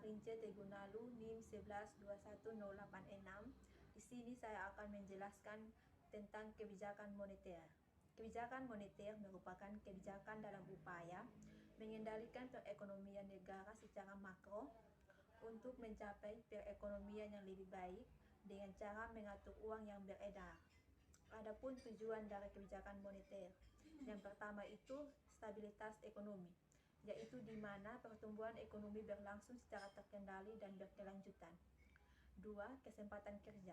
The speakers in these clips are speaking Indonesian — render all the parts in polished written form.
Rince Tegunalu NIM 11210806. Di sini saya akan menjelaskan tentang kebijakan moneter. Kebijakan moneter merupakan kebijakan dalam upaya mengendalikan perekonomian negara secara makro untuk mencapai perekonomian yang lebih baik dengan cara mengatur uang yang beredar. Adapun tujuan dari kebijakan moneter, yang pertama itu stabilitas ekonomi, yaitu di mana pertumbuhan ekonomi berlangsung secara terkendali dan berkelanjutan. 2. Kesempatan kerja,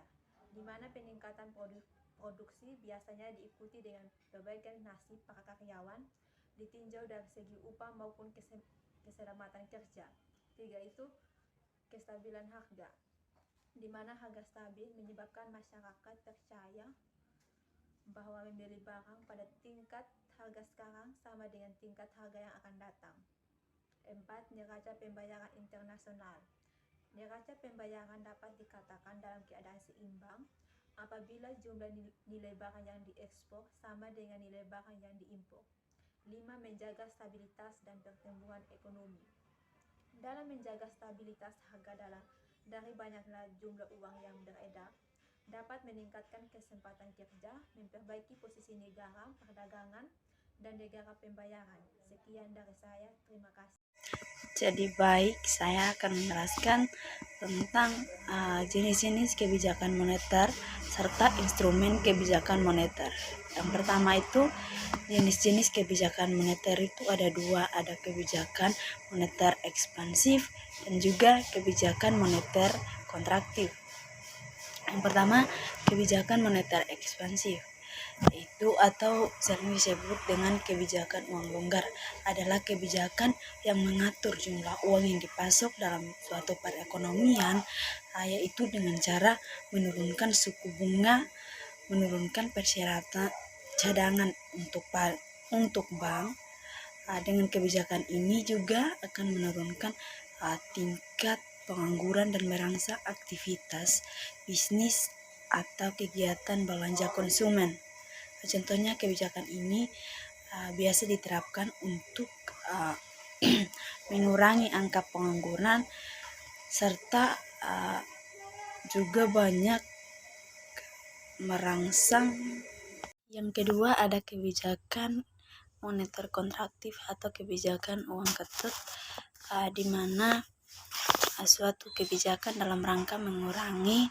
di mana peningkatan produksi biasanya diikuti dengan perbaikan nasib para karyawan, ditinjau dari segi upah maupun keselamatan kerja. 3. Itu kestabilan harga, di mana harga stabil menyebabkan masyarakat percaya bahwa membeli barang pada tingkat harga sekarang sama dengan tingkat harga yang akan datang. 4. Neraca pembayaran internasional. Neraca pembayaran dapat dikatakan dalam keadaan seimbang apabila jumlah nilai barang yang diekspor sama dengan nilai barang yang diimpor. 5. Menjaga stabilitas dan pertumbuhan ekonomi. Dalam menjaga stabilitas harga dari banyaknya jumlah uang yang beredar, dapat meningkatkan kesempatan kerja, memperbaiki posisi negara perdagangan dan negara pembayaran. Sekian dari saya, terima kasih. Jadi baik, saya akan menjelaskan tentang jenis-jenis kebijakan moneter serta instrumen kebijakan moneter. Yang pertama itu jenis-jenis kebijakan moneter itu ada dua, ada kebijakan moneter ekspansif dan juga kebijakan moneter kontraktif. Yang pertama, kebijakan moneter ekspansif, itu atau sering disebut dengan kebijakan uang longgar, adalah kebijakan yang mengatur jumlah uang yang dipasok dalam suatu perekonomian, yaitu dengan cara menurunkan suku bunga, menurunkan persyaratan cadangan untuk bank. Dengan kebijakan ini juga akan menurunkan tingkat pengangguran dan merangsang aktivitas bisnis atau kegiatan belanja konsumen. Contohnya kebijakan ini biasa diterapkan untuk mengurangi angka pengangguran serta juga banyak merangsang. Yang kedua ada kebijakan moneter kontraktif atau kebijakan uang ketat, di mana suatu kebijakan dalam rangka mengurangi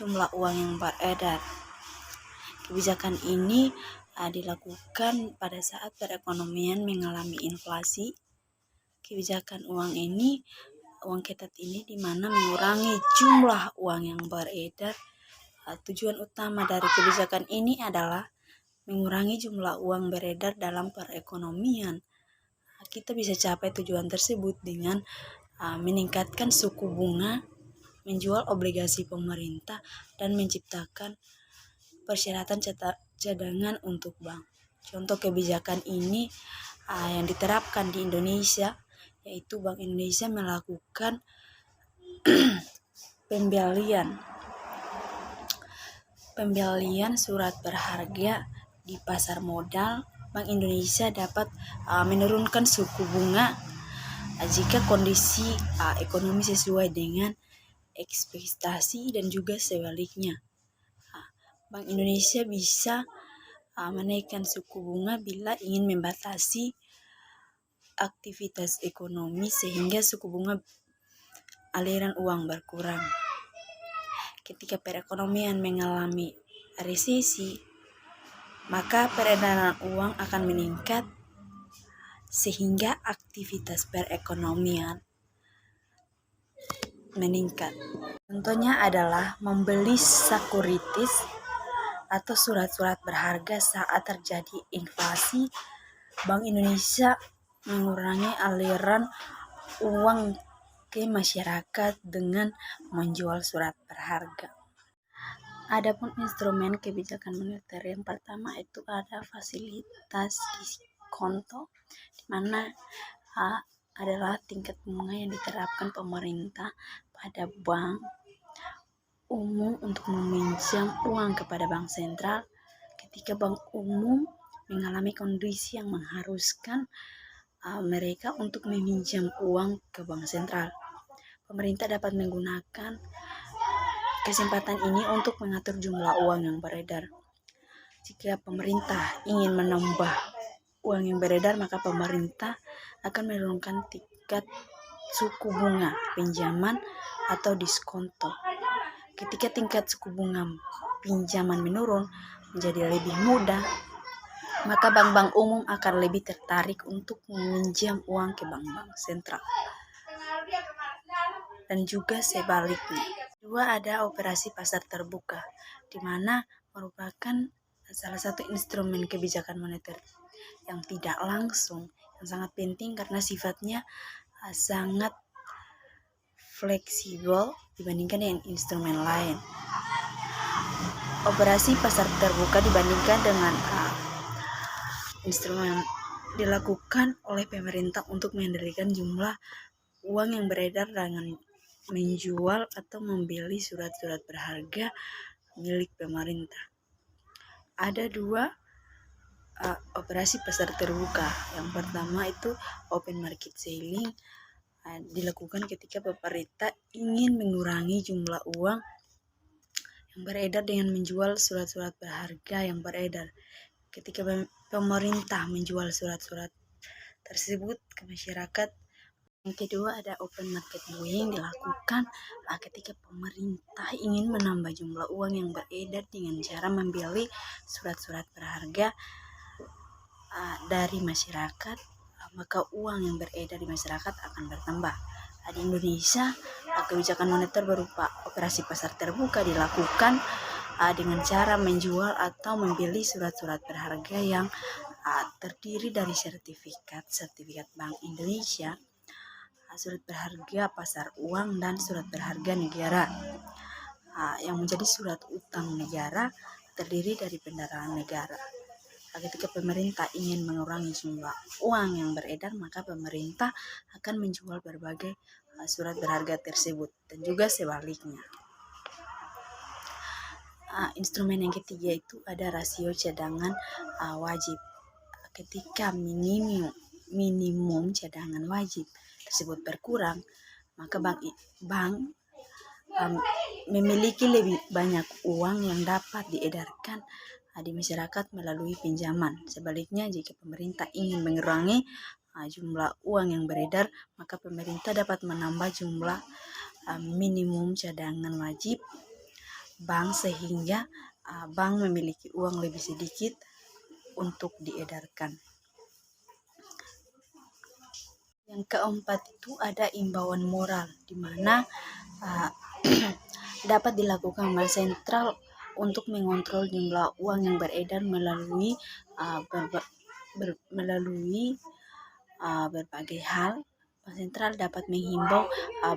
jumlah uang yang beredar. Kebijakan ini dilakukan pada saat perekonomian mengalami inflasi. Kebijakan uang ketat ini di mana mengurangi jumlah uang yang beredar. Tujuan utama dari kebijakan ini adalah mengurangi jumlah uang beredar dalam perekonomian. Kita bisa capai tujuan tersebut dengan meningkatkan suku bunga, menjual obligasi pemerintah, dan menciptakan persyaratan cadangan untuk bank. Contoh kebijakan ini yang diterapkan di Indonesia, yaitu Bank Indonesia melakukan pembelian surat berharga di pasar modal. Bank Indonesia dapat menurunkan suku bunga jika kondisi ekonomi sesuai dengan ekspektasi dan juga sebaliknya. Bank Indonesia bisa menaikkan suku bunga bila ingin membatasi aktivitas ekonomi sehingga suku bunga aliran uang berkurang. Ketika perekonomian mengalami resesi, maka peredaran uang akan meningkat sehingga aktivitas perekonomian meningkat. Contohnya adalah membeli sekuritis atau surat-surat berharga saat terjadi inflasi. Bank Indonesia mengurangi aliran uang ke masyarakat dengan menjual surat berharga. Adapun instrumen kebijakan moneter yang pertama itu ada fasilitas diskonto, di mana adalah tingkat bunga yang diterapkan pemerintah pada bank umum untuk meminjam uang kepada bank sentral ketika bank umum mengalami kondisi yang mengharuskan mereka untuk meminjam uang ke bank sentral. pemerintah dapat menggunakan kesempatan ini untuk mengatur jumlah uang yang beredar. Jika pemerintah ingin menambah uang yang beredar, maka pemerintah akan menurunkan tingkat suku bunga pinjaman atau diskonto. Ketika tingkat suku bunga pinjaman menurun menjadi lebih mudah, maka bank-bank umum akan lebih tertarik untuk meminjam uang ke bank-bank sentral. Dan juga sebaliknya. Kedua, ada operasi pasar terbuka, di mana merupakan salah satu instrumen kebijakan moneter yang tidak langsung, yang sangat penting karena sifatnya sangat fleksibel dibandingkan dengan instrumen lain. Operasi pasar terbuka dibandingkan dengan instrumen dilakukan oleh pemerintah untuk mengendalikan jumlah uang yang beredar dengan menjual atau membeli surat-surat berharga milik pemerintah. Ada dua operasi pasar terbuka. Yang pertama itu open market selling, dilakukan ketika pemerintah ingin mengurangi jumlah uang yang beredar dengan menjual surat-surat berharga yang beredar. Ketika pemerintah menjual surat-surat tersebut ke masyarakat. Yang kedua ada open market buying, dilakukan ketika pemerintah ingin menambah jumlah uang yang beredar dengan cara membeli surat-surat berharga dari masyarakat, maka uang yang beredar di masyarakat akan bertambah. Di Indonesia, kebijakan moneter berupa operasi pasar terbuka dilakukan dengan cara menjual atau membeli surat-surat berharga yang terdiri dari sertifikat Bank Indonesia, surat berharga pasar uang, dan surat berharga negara. Yang menjadi surat utang negara terdiri dari pendanaan negara. Ketika pemerintah ingin mengurangi jumlah uang yang beredar, maka pemerintah akan menjual berbagai surat berharga tersebut, dan juga sebaliknya. Instrumen yang ketiga itu ada rasio cadangan wajib. Ketika minimum cadangan wajib tersebut berkurang, maka bank memiliki lebih banyak uang yang dapat diedarkan di masyarakat melalui pinjaman. Sebaliknya, jika pemerintah ingin mengurangi jumlah uang yang beredar, maka pemerintah dapat menambah jumlah minimum cadangan wajib bank sehingga bank memiliki uang lebih sedikit untuk diedarkan. Yang keempat itu ada imbauan moral, di mana dapat dilakukan bank sentral untuk mengontrol jumlah uang yang beredar melalui berbagai hal. Bank sentral dapat menghimbau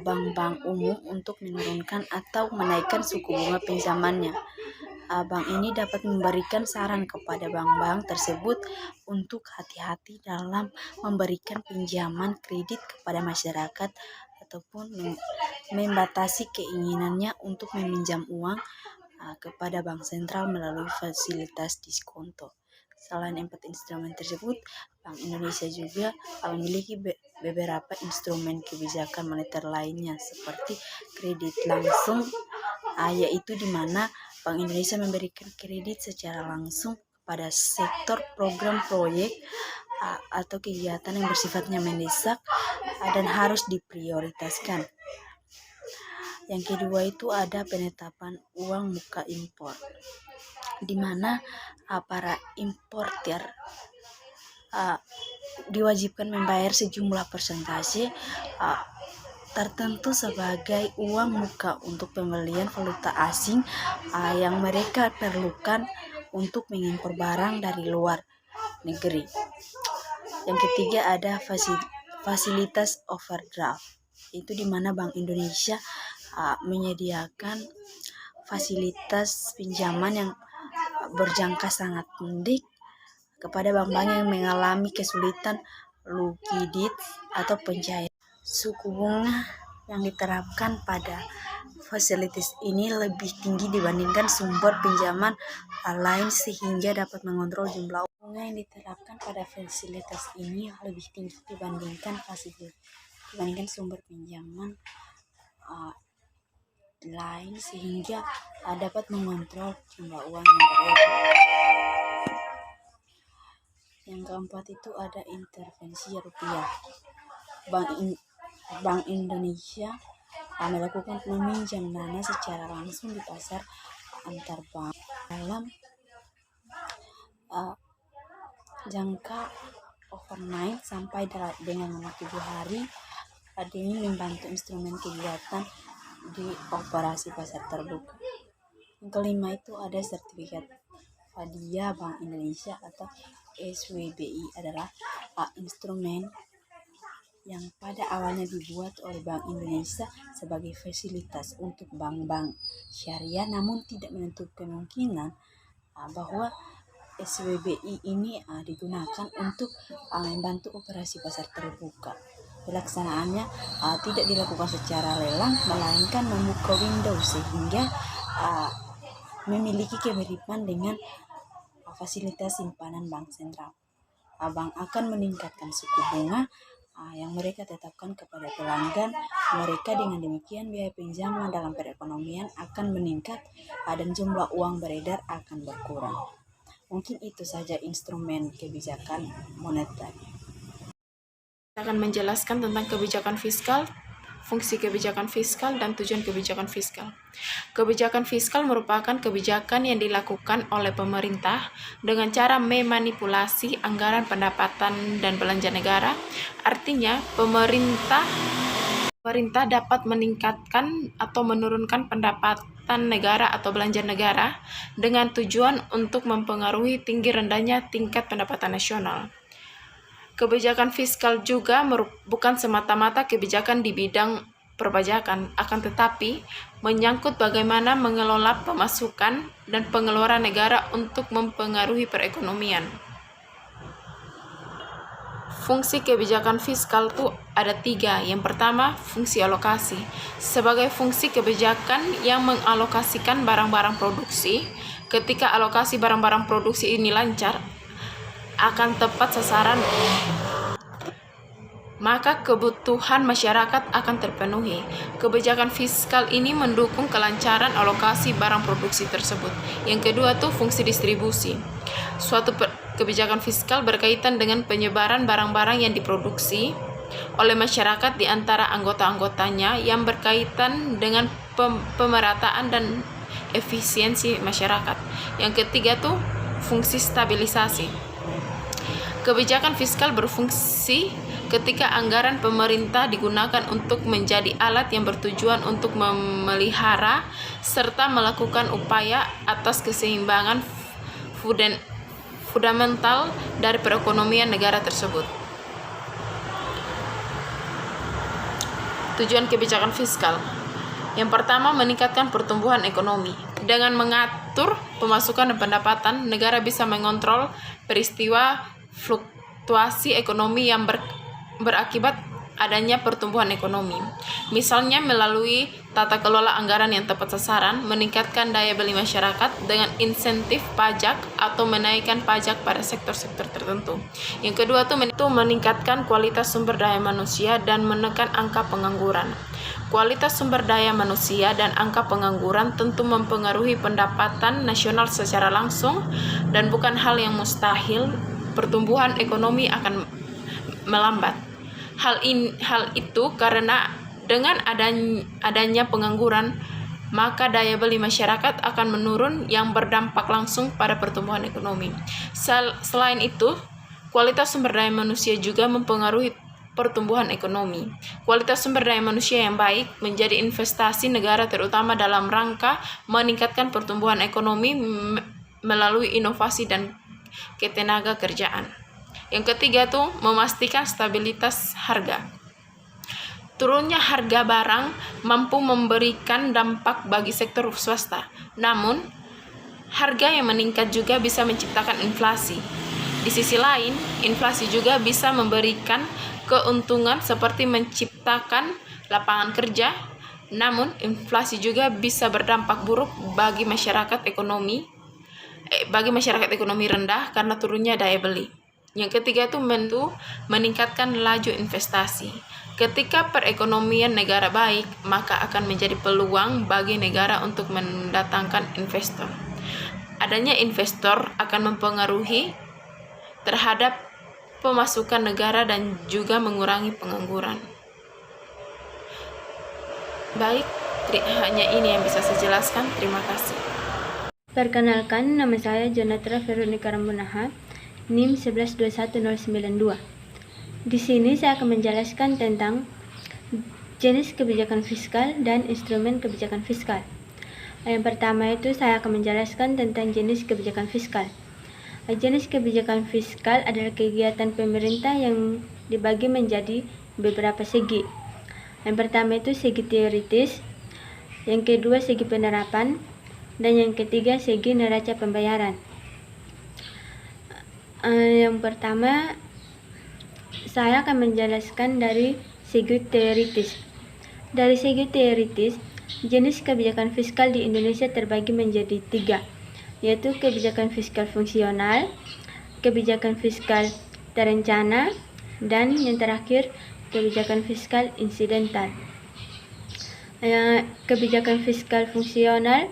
bank-bank umum untuk menurunkan atau menaikkan suku bunga pinjamannya. Bank ini dapat memberikan saran kepada bank-bank tersebut untuk hati-hati dalam memberikan pinjaman kredit kepada masyarakat ataupun membatasi keinginannya untuk meminjam uang kepada bank sentral melalui fasilitas diskonto. Selain 4 instrumen tersebut, Bank Indonesia juga memiliki beberapa instrumen kebijakan moneter lainnya seperti kredit langsung, yaitu di mana Bank Indonesia memberikan kredit secara langsung kepada sektor program proyek atau kegiatan yang bersifatnya mendesak dan harus diprioritaskan. Yang kedua itu ada penetapan uang muka impor, di mana para importer diwajibkan membayar sejumlah persentase tertentu sebagai uang muka untuk pembelian valuta asing yang mereka perlukan untuk mengimpor barang dari luar negeri. Yang ketiga ada fasilitas overdraft, itu di mana Bank Indonesia menyediakan fasilitas pinjaman yang berjangka sangat pendek kepada bank-bank yang mengalami kesulitan likuiditas atau pencairan. Suku bunga yang diterapkan pada fasilitas ini lebih tinggi dibandingkan sumber pinjaman lain sehingga dapat mengontrol jumlah bunga yang diterapkan pada fasilitas ini lebih tinggi dibandingkan sumber pinjaman uh, lain sehingga dapat mengontrol jumlah uang yang beredar. Yang keempat itu ada intervensi rupiah. Bank Indonesia melakukan meminjam dana secara langsung di pasar antar bank dalam jangka overnight sampai dengan 7 hari. Ini membantu instrumen kegiatan di operasi pasar terbuka. Yang kelima itu ada sertifikat Fadia Bank Indonesia atau SWBI, adalah instrumen yang pada awalnya dibuat oleh Bank Indonesia sebagai fasilitas untuk bank-bank syariah, namun tidak menutup kemungkinan bahwa SWBI ini digunakan untuk membantu operasi pasar terbuka. Pelaksanaannya tidak dilakukan secara lelang, melainkan membuka window sehingga memiliki kemiripan dengan fasilitas simpanan bank sentral. Bank akan meningkatkan suku bunga yang mereka tetapkan kepada pelanggan mereka. Dengan demikian, biaya pinjaman dalam perekonomian akan meningkat dan jumlah uang beredar akan berkurang. Mungkin itu saja instrumen kebijakan moneter. Saya akan menjelaskan tentang kebijakan fiskal, fungsi kebijakan fiskal, dan tujuan kebijakan fiskal. Kebijakan fiskal merupakan kebijakan yang dilakukan oleh pemerintah dengan cara memanipulasi anggaran pendapatan dan belanja negara. Artinya, pemerintah dapat meningkatkan atau menurunkan pendapatan negara atau belanja negara dengan tujuan untuk mempengaruhi tinggi rendahnya tingkat pendapatan nasional. Kebijakan fiskal juga bukan semata-mata kebijakan di bidang perpajakan, akan tetapi menyangkut bagaimana mengelola pemasukan dan pengeluaran negara untuk mempengaruhi perekonomian. Fungsi kebijakan fiskal itu ada 3. Yang pertama, fungsi alokasi. Sebagai fungsi kebijakan yang mengalokasikan barang-barang produksi, ketika alokasi barang-barang produksi ini lancar, akan tepat sasaran, maka kebutuhan masyarakat akan terpenuhi. Kebijakan fiskal ini mendukung kelancaran alokasi barang produksi tersebut. Yang kedua tuh fungsi distribusi. Suatu kebijakan fiskal berkaitan dengan penyebaran barang-barang yang diproduksi oleh masyarakat di antara anggota-anggotanya yang berkaitan dengan pemerataan dan efisiensi masyarakat. Yang ketiga tuh fungsi stabilisasi. Kebijakan fiskal berfungsi ketika anggaran pemerintah digunakan untuk menjadi alat yang bertujuan untuk memelihara serta melakukan upaya atas keseimbangan fundamental dari perekonomian negara tersebut. Tujuan kebijakan fiskal. Yang pertama, meningkatkan pertumbuhan ekonomi. Dengan mengatur pemasukan dan pendapatan, negara bisa mengontrol peristiwa fluktuasi ekonomi yang berakibat adanya pertumbuhan ekonomi. Misalnya melalui tata kelola anggaran yang tepat sasaran, meningkatkan daya beli masyarakat dengan insentif pajak atau menaikkan pajak pada sektor-sektor tertentu. Yang kedua itu meningkatkan kualitas sumber daya manusia dan menekan angka pengangguran. Kualitas sumber daya manusia dan angka pengangguran tentu mempengaruhi pendapatan nasional secara langsung dan bukan hal yang mustahil pertumbuhan ekonomi akan melambat. Hal itu karena dengan adanya pengangguran, maka daya beli masyarakat akan menurun yang berdampak langsung pada pertumbuhan ekonomi. Selain itu, kualitas sumber daya manusia juga mempengaruhi pertumbuhan ekonomi. Kualitas sumber daya manusia yang baik menjadi investasi negara terutama dalam rangka meningkatkan pertumbuhan ekonomi melalui inovasi dan ketenaga kerjaan. Yang ketiga tuh memastikan stabilitas harga. Turunnya harga barang mampu memberikan dampak bagi sektor swasta. Namun, harga yang meningkat juga bisa menciptakan inflasi. Di sisi lain, inflasi juga bisa memberikan keuntungan seperti menciptakan lapangan kerja. Namun, inflasi juga bisa berdampak buruk bagi masyarakat ekonomi rendah karena turunnya daya beli. Yang ketiga itu meningkatkan laju investasi. Ketika perekonomian negara baik, maka akan menjadi peluang bagi negara untuk mendatangkan investor. Adanya investor akan mempengaruhi terhadap pemasukan negara dan juga mengurangi pengangguran. Baik, hanya ini yang bisa saya jelaskan. Terima kasih. Perkenalkan, nama saya Jonatra Veronica Rambunaha, NIM 1121092. Di sini saya akan menjelaskan tentang jenis kebijakan fiskal dan instrumen kebijakan fiskal. Yang pertama itu saya akan menjelaskan tentang jenis kebijakan fiskal. Jenis kebijakan fiskal adalah kegiatan pemerintah yang dibagi menjadi beberapa segi. Yang pertama itu segi teoritis, yang kedua segi penerapan, dan yang ketiga segi neraca pembayaran. Yang pertama saya akan menjelaskan dari segi teoritis. Dari segi teoritis, jenis kebijakan fiskal di Indonesia terbagi menjadi 3, yaitu kebijakan fiskal fungsional, kebijakan fiskal terencana, dan yang terakhir kebijakan fiskal insidental. Kebijakan fiskal fungsional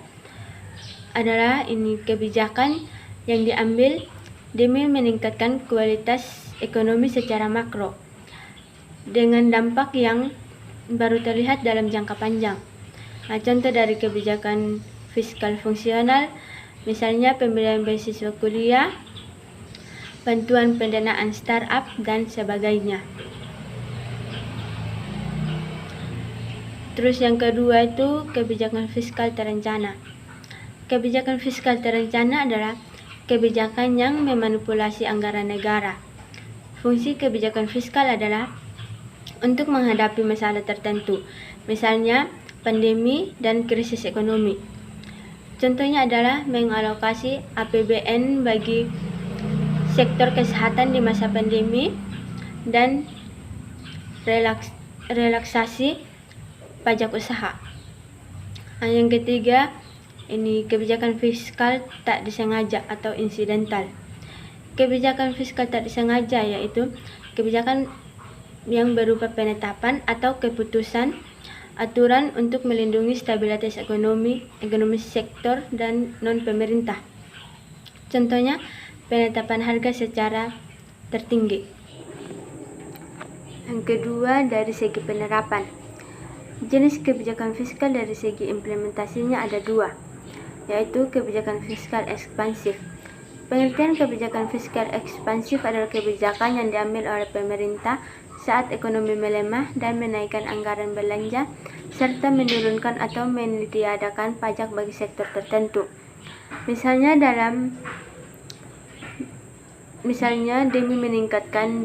adalah kebijakan yang diambil demi meningkatkan kualitas ekonomi secara makro dengan dampak yang baru terlihat dalam jangka panjang. Contoh dari kebijakan fiskal fungsional misalnya pemberian beasiswa kuliah, bantuan pendanaan startup, dan sebagainya. Terus yang kedua itu kebijakan fiskal terencana. Kebijakan fiskal terencana adalah kebijakan yang memanipulasi anggaran negara. Fungsi kebijakan fiskal adalah untuk menghadapi masalah tertentu, misalnya pandemi dan krisis ekonomi. Contohnya adalah mengalokasi APBN bagi sektor kesehatan di masa pandemi dan relaksasi pajak usaha. Yang ketiga, kebijakan fiskal tak disengaja atau insidental. Kebijakan fiskal tak disengaja yaitu kebijakan yang berupa penetapan atau keputusan aturan untuk melindungi stabilitas ekonomi sektor dan non-pemerintah. Contohnya, penetapan harga secara tertinggi. Yang kedua, dari segi penerapan. Jenis kebijakan fiskal dari segi implementasinya ada 2, yaitu kebijakan fiskal ekspansif. Pengertian kebijakan fiskal ekspansif adalah kebijakan yang diambil oleh pemerintah saat ekonomi melemah dan menaikkan anggaran belanja serta menurunkan atau meniadakan pajak bagi sektor tertentu. Misalnya demi meningkatkan